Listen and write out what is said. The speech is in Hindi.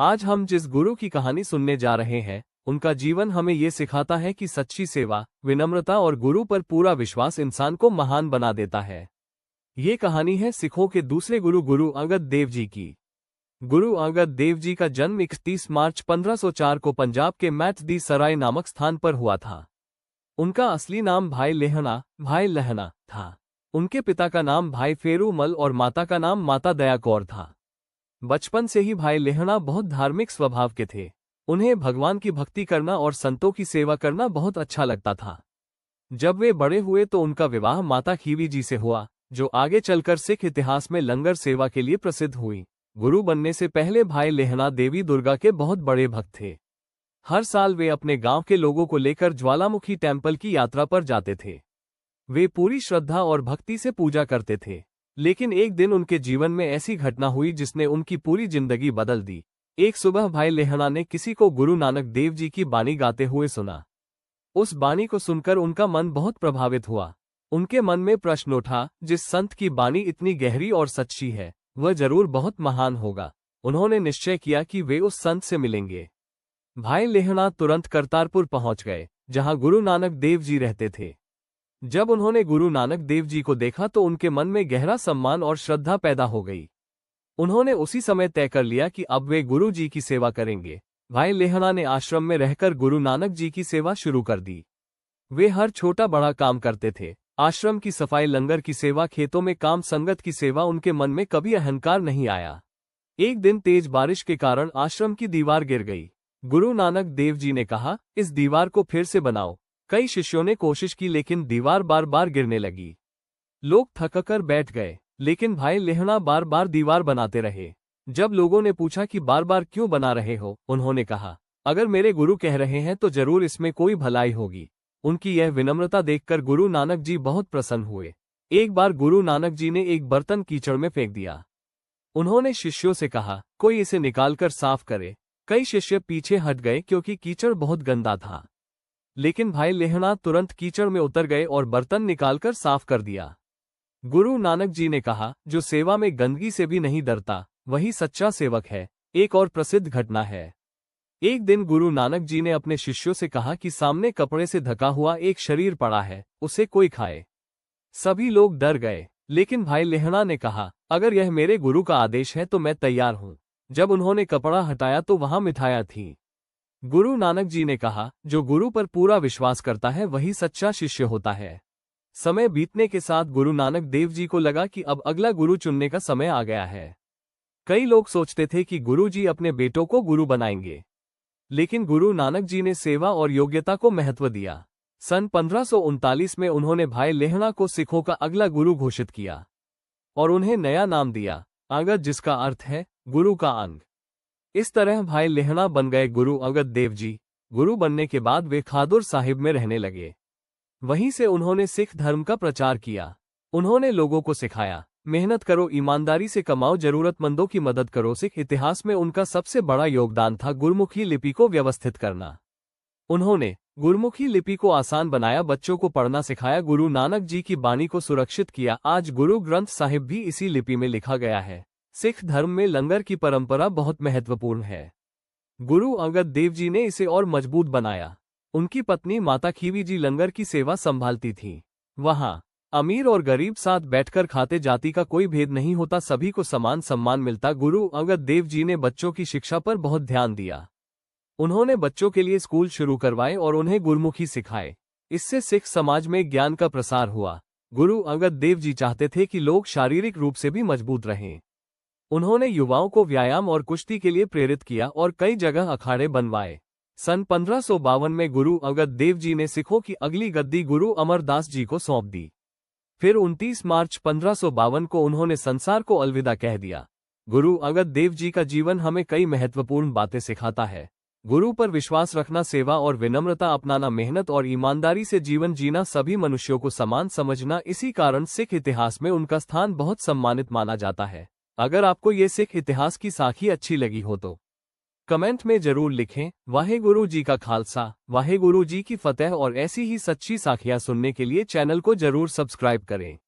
आज हम जिस गुरु की कहानी सुनने जा रहे हैं, उनका जीवन हमें ये सिखाता है कि सच्ची सेवा, विनम्रता और गुरु पर पूरा विश्वास इंसान को महान बना देता है। ये कहानी है सिखों के दूसरे गुरु गुरु अंगद देव जी की। गुरु अंगद देव जी का जन्म 31 मार्च 1504 को पंजाब के मैथ दी सराय नामक स्थान पर हुआ था। उनका असली नाम भाई लहना था। उनके पिता का नाम भाई फेरू मल और माता का नाम माता दया कौर था। बचपन से ही भाई लहना बहुत धार्मिक स्वभाव के थे। उन्हें भगवान की भक्ति करना और संतों की सेवा करना बहुत अच्छा लगता था। जब वे बड़े हुए तो उनका विवाह माता खीवी जी से हुआ, जो आगे चलकर सिख इतिहास में लंगर सेवा के लिए प्रसिद्ध हुई। गुरु बनने से पहले भाई लहना देवी दुर्गा के बहुत बड़े भक्त थे। हर साल वे अपने गांव के लोगों को लेकर ज्वालामुखी टेम्पल की यात्रा पर जाते थे। वे पूरी श्रद्धा और भक्ति से पूजा करते थे। लेकिन एक दिन उनके जीवन में ऐसी घटना हुई जिसने उनकी पूरी जिंदगी बदल दी। एक सुबह भाई लहना ने किसी को गुरु नानक देव जी की बानी गाते हुए सुना। उस बानी को सुनकर उनका मन बहुत प्रभावित हुआ। उनके मन में प्रश्न उठा, जिस संत की बानी इतनी गहरी और सच्ची है, वह जरूर बहुत महान होगा। उन्होंने निश्चय किया कि वे उस संत से मिलेंगे। भाई लहना तुरंत करतारपुर पहुंच गए, जहां गुरु नानक देव जी रहते थे। जब उन्होंने गुरु नानक देव जी को देखा तो उनके मन में गहरा सम्मान और श्रद्धा पैदा हो गई। उन्होंने उसी समय तय कर लिया कि अब वे गुरु जी की सेवा करेंगे। भाई लहना ने आश्रम में रहकर गुरु नानक जी की सेवा शुरू कर दी। वे हर छोटा बड़ा काम करते थे। आश्रम की सफाई, लंगर की सेवा, खेतों में काम, संगत की सेवा। उनके मन में कभी अहंकार नहीं आया। एक दिन तेज बारिश के कारण आश्रम की दीवार गिर गई। गुरु नानक देव जी ने कहा, इस दीवार को फिर से बनाओ। कई शिष्यों ने कोशिश की, लेकिन दीवार बार बार गिरने लगी। लोग थककर बैठ गए, लेकिन भाई लहना बार बार दीवार बनाते रहे। जब लोगों ने पूछा कि बार बार क्यों बना रहे हो, उन्होंने कहा, अगर मेरे गुरु कह रहे हैं तो जरूर इसमें कोई भलाई होगी। उनकी यह विनम्रता देखकर गुरु नानक जी बहुत प्रसन्न हुए। एक बार गुरु नानक जी ने एक बर्तन कीचड़ में फेंक दिया। उन्होंने शिष्यों से कहा, कोई इसे निकालकर साफ करे। कई शिष्य पीछे हट गए क्योंकि कीचड़ बहुत गंदा था। लेकिन भाई लहना तुरंत कीचड़ में उतर गए और बर्तन निकालकर साफ कर दिया। गुरु नानक जी ने कहा, जो सेवा में गंदगी से भी नहीं डरता, वही सच्चा सेवक है। एक और प्रसिद्ध घटना है। एक दिन गुरु नानक जी ने अपने शिष्यों से कहा कि सामने कपड़े से ढका हुआ एक शरीर पड़ा है, उसे कोई खाए। सभी लोग डर गए, लेकिन भाई लहना ने कहा, अगर यह मेरे गुरु का आदेश है तो मैं तैयार हूं। जब उन्होंने कपड़ा हटाया तो वहां मिठाइयां थीं। गुरु नानक जी ने कहा, जो गुरु पर पूरा विश्वास करता है वही सच्चा शिष्य होता है। समय बीतने के साथ गुरु नानक देव जी को लगा कि अब अगला गुरु चुनने का समय आ गया है। कई लोग सोचते थे कि गुरु जी अपने बेटों को गुरु बनाएंगे, लेकिन गुरु नानक जी ने सेवा और योग्यता को महत्व दिया। सन 1539 में उन्होंने भाई लहना को सिखों का अगला गुरु घोषित किया और उन्हें नया नाम दिया, अंगद, जिसका अर्थ है गुरु का अंग। इस तरह भाई लहना बन गए गुरु अंगद देव जी। गुरु बनने के बाद वे खादुर साहिब में रहने लगे। वहीं से उन्होंने सिख धर्म का प्रचार किया। उन्होंने लोगों को सिखाया, मेहनत करो, ईमानदारी से कमाओ, जरूरतमंदों की मदद करो। सिख इतिहास में उनका सबसे बड़ा योगदान था गुरमुखी लिपि को व्यवस्थित करना। उन्होंने गुरमुखी लिपि को आसान बनाया, बच्चों को पढ़ना सिखाया, गुरु नानक जी की बानी को सुरक्षित किया। आज गुरु ग्रंथ साहिब भी इसी लिपि में लिखा गया है। सिख धर्म में लंगर की परंपरा बहुत महत्वपूर्ण है। गुरु अंगद देव जी ने इसे और मजबूत बनाया। उनकी पत्नी माता खीवी जी लंगर की सेवा संभालती थीं। वहां अमीर और गरीब साथ बैठकर खाते, जाति का कोई भेद नहीं होता, सभी को समान सम्मान मिलता। गुरु अंगद देव जी ने बच्चों की शिक्षा पर बहुत ध्यान दिया। उन्होंने बच्चों के लिए स्कूल शुरू करवाए और उन्हें गुरमुखी सिखाए। इससे सिख समाज में ज्ञान का प्रसार हुआ। गुरु अंगद देव जी चाहते थे कि लोग शारीरिक रूप से भी मजबूत रहें। उन्होंने युवाओं को व्यायाम और कुश्ती के लिए प्रेरित किया और कई जगह अखाड़े बनवाए। सन 1552 में गुरु अंगद देव जी ने सिखों की अगली गद्दी गुरु अमरदास जी को सौंप दी। फिर 29 मार्च 1552 को उन्होंने संसार को अलविदा कह दिया। गुरु अंगद देव जी का जीवन हमें कई महत्वपूर्ण बातें सिखाता है। गुरु पर विश्वास रखना, सेवा और विनम्रता अपनाना, मेहनत और ईमानदारी से जीवन जीना, सभी मनुष्यों को समान समझना। इसी कारण सिख इतिहास में उनका स्थान बहुत सम्मानित माना जाता है। अगर आपको ये सिख इतिहास की साखी अच्छी लगी हो तो कमेंट में जरूर लिखें। वाहेगुरु जी का खालसा, वाहेगुरु जी की फतेह। और ऐसी ही सच्ची साखियां सुनने के लिए चैनल को जरूर सब्सक्राइब करें।